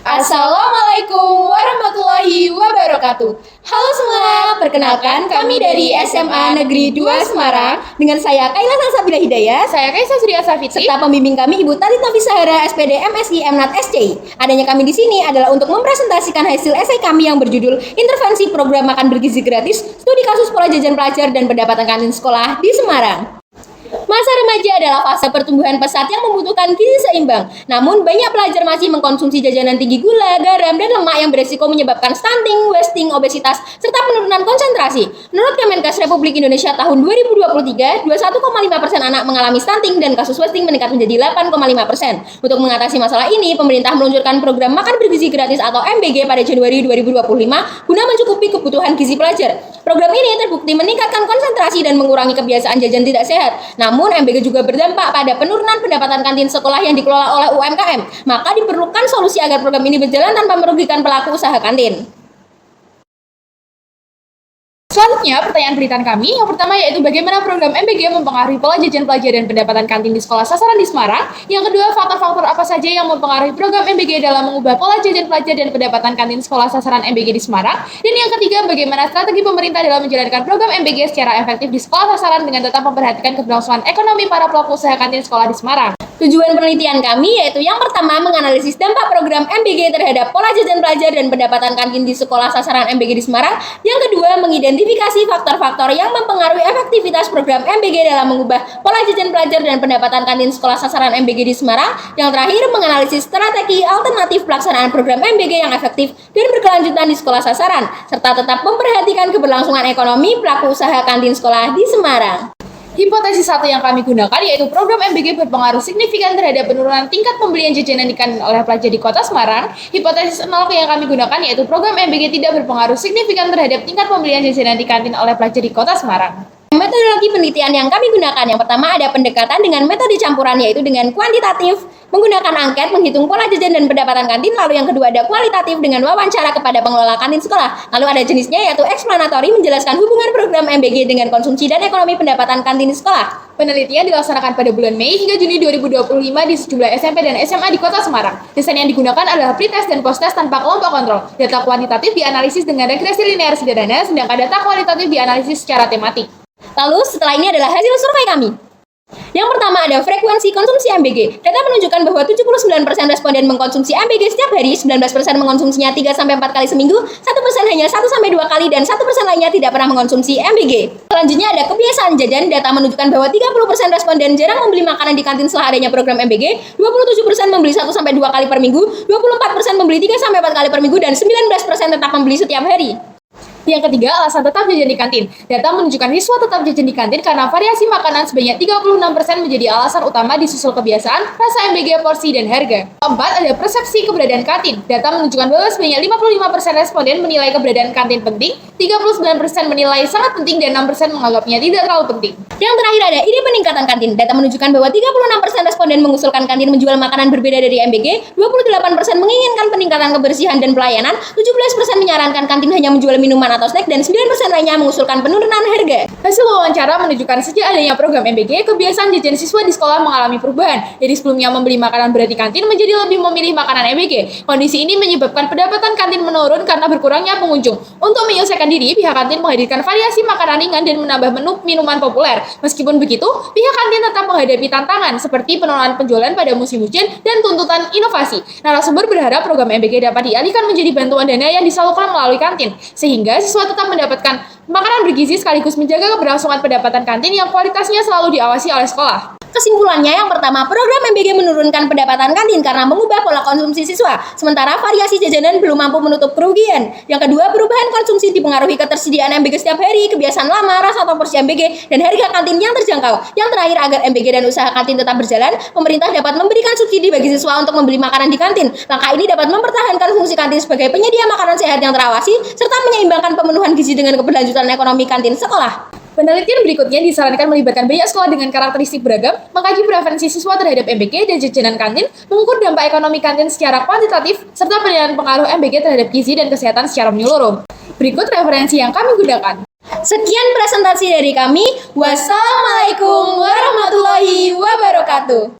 Assalamualaikum warahmatullahi wabarakatuh. Halo semua, perkenalkan kami dari SMA Negeri 2 Semarang. Dengan saya Kaila Salsabila Hidayat. Saya Kaisa Surya Safitri. Serta pembimbing kami Ibu Tati Nafisahara SPD MSI MNAT SCI. Adanya kami di sini adalah untuk mempresentasikan hasil esai kami yang berjudul Intervensi Program Makan Bergizi Gratis, Studi Kasus Pola Jajan Pelajar dan Pendapatan Kantin Sekolah di Semarang. Masa remaja adalah fase pertumbuhan pesat yang membutuhkan gizi seimbang. Namun, banyak pelajar masih mengkonsumsi jajanan tinggi gula, garam, dan lemak yang beresiko menyebabkan stunting, wasting, obesitas, serta penurunan konsentrasi. Menurut Kemenkes Republik Indonesia tahun 2023, 21,5% anak mengalami stunting dan kasus wasting meningkat menjadi 8,5%. Untuk mengatasi masalah ini, pemerintah meluncurkan program Makan Bergizi Gratis atau MBG pada Januari 2025 guna mencukupi kebutuhan gizi pelajar. Program ini terbukti meningkatkan konsentrasi dan mengurangi kebiasaan jajan tidak sehat. Namun, MBG juga berdampak pada penurunan pendapatan kantin sekolah yang dikelola oleh UMKM. Maka diperlukan solusi agar program ini berjalan tanpa merugikan pelaku usaha kantin. Selanjutnya, pertanyaan beritan kami. Yang pertama yaitu bagaimana program MBG mempengaruhi pola jajan pelajar dan pendapatan kantin di sekolah sasaran di Semarang. Yang kedua, faktor-faktor apa saja yang mempengaruhi program MBG dalam mengubah pola jajan pelajar dan pendapatan kantin sekolah sasaran MBG di Semarang. Dan yang ketiga, bagaimana strategi pemerintah dalam menjalankan program MBG secara efektif di sekolah sasaran dengan tetap memperhatikan keberlangsungan ekonomi para pelaku usaha kantin sekolah di Semarang. Tujuan penelitian kami yaitu yang pertama menganalisis dampak program MBG terhadap pola jajan pelajar dan pendapatan kantin di sekolah sasaran MBG di Semarang. Yang kedua, mengidentifikasi faktor-faktor yang mempengaruhi efektivitas program MBG dalam mengubah pola jajan pelajar dan pendapatan kantin sekolah sasaran MBG di Semarang. Yang terakhir, menganalisis strategi alternatif pelaksanaan program MBG yang efektif dan berkelanjutan di sekolah sasaran, serta tetap memperhatikan keberlangsungan ekonomi pelaku usaha kantin sekolah di Semarang. Hipotesis satu yang kami gunakan yaitu program MBG berpengaruh signifikan terhadap penurunan tingkat pembelian jajanan di kantin oleh pelajar di kota Semarang. Hipotesis 0 yang kami gunakan yaitu program MBG tidak berpengaruh signifikan terhadap tingkat pembelian jajanan di kantin oleh pelajar di kota Semarang. Metodologi penelitian yang kami gunakan, yang pertama ada pendekatan dengan metode campuran yaitu dengan kuantitatif menggunakan angket menghitung pola jajan dan pendapatan kantin, lalu yang kedua ada kualitatif dengan wawancara kepada pengelola kantin sekolah, lalu ada jenisnya yaitu explanatory menjelaskan hubungan program MBG dengan konsumsi dan ekonomi pendapatan kantin sekolah. Penelitian dilaksanakan pada bulan Mei hingga Juni 2025 di sejumlah SMP dan SMA di kota Semarang. Desain yang digunakan adalah pretest dan posttest tanpa kelompok kontrol. Data kuantitatif dianalisis dengan regresi linear sederhana, sedangkan data kualitatif dianalisis secara tematik. Lalu setelah ini adalah hasil survei kami. Yang pertama ada frekuensi konsumsi MBG. Data menunjukkan bahwa 79% responden mengkonsumsi MBG setiap hari, 19% mengkonsumsinya 3-4 kali seminggu, 1% hanya 1-2 kali, dan 1% lainnya tidak pernah mengkonsumsi MBG. Selanjutnya ada kebiasaan jajan. Data menunjukkan bahwa 30% responden jarang membeli makanan di kantin setelah adanya program MBG, 27% membeli 1-2 kali per minggu, 24% membeli 3-4 kali per minggu, dan 19% tetap membeli setiap hari. Yang ketiga, alasan tetap jajan di kantin. Data menunjukkan siswa tetap jajan di kantin karena variasi makanan sebanyak 36% menjadi alasan utama disusul kebiasaan, rasa MBG, porsi, dan harga. Keempat, ada persepsi keberadaan kantin. Data menunjukkan bahwa sebanyak 55% responden menilai keberadaan kantin penting, 39% menilai sangat penting, dan 6% menganggapnya tidak terlalu penting. Yang terakhir ada ide peningkatan kantin. Data menunjukkan bahwa 36% responden mengusulkan kantin menjual makanan berbeda dari MBG, 28% menginginkan peningkatan kebersihan dan pelayanan, 17% menyarankan kantin hanya menjual minuman atau snack, dan 9% lainnya mengusulkan penurunan harga. Hasil wawancara menunjukkan sejak adanya program MBG, kebiasaan jajan siswa di sekolah mengalami perubahan. Dari sebelumnya membeli makanan berat di kantin menjadi lebih memilih makanan MBG. Kondisi ini menyebabkan pendapatan kantin menurun karena berkurangnya pengunjung. Untuk menyelesaikan diri, pihak kantin menghadirkan variasi makanan ringan dan menambah menu minuman populer. Meskipun begitu, pihak kantin tetap menghadapi tantangan seperti penurunan penjualan pada musim hujan dan tuntutan inovasi. Narasumber berharap program MBG dapat dialihkan menjadi bantuan dana yang disalurkan melalui kantin, sehingga siswa tetap mendapatkan makanan bergizi sekaligus menjaga keberlangsungan pendapatan kantin yang kualitasnya selalu diawasi oleh sekolah. Kesimpulannya, yang pertama, program MBG menurunkan pendapatan kantin karena mengubah pola konsumsi siswa, sementara variasi jajanan belum mampu menutup kerugian. Yang kedua, perubahan konsumsi dipengaruhi ketersediaan MBG setiap hari, kebiasaan lama, rasa atau porsi MBG, dan harga kantin yang terjangkau. Yang terakhir, agar MBG dan usaha kantin tetap berjalan, pemerintah dapat memberikan subsidi bagi siswa untuk membeli makanan di kantin. Langkah ini dapat mempertahankan fungsi kantin sebagai penyedia makanan sehat yang terawasi, serta menyeimbangkan pemenuhan gizi dengan keberlanjutan ekonomi kantin sekolah. Penelitian berikutnya disarankan melibatkan banyak sekolah dengan karakteristik beragam, mengkaji preferensi siswa terhadap MBG dan jajanan kantin, mengukur dampak ekonomi kantin secara kuantitatif, serta penilaian pengaruh MBG terhadap gizi dan kesehatan secara menyeluruh. Berikut referensi yang kami gunakan. Sekian presentasi dari kami. Wassalamualaikum warahmatullahi wabarakatuh.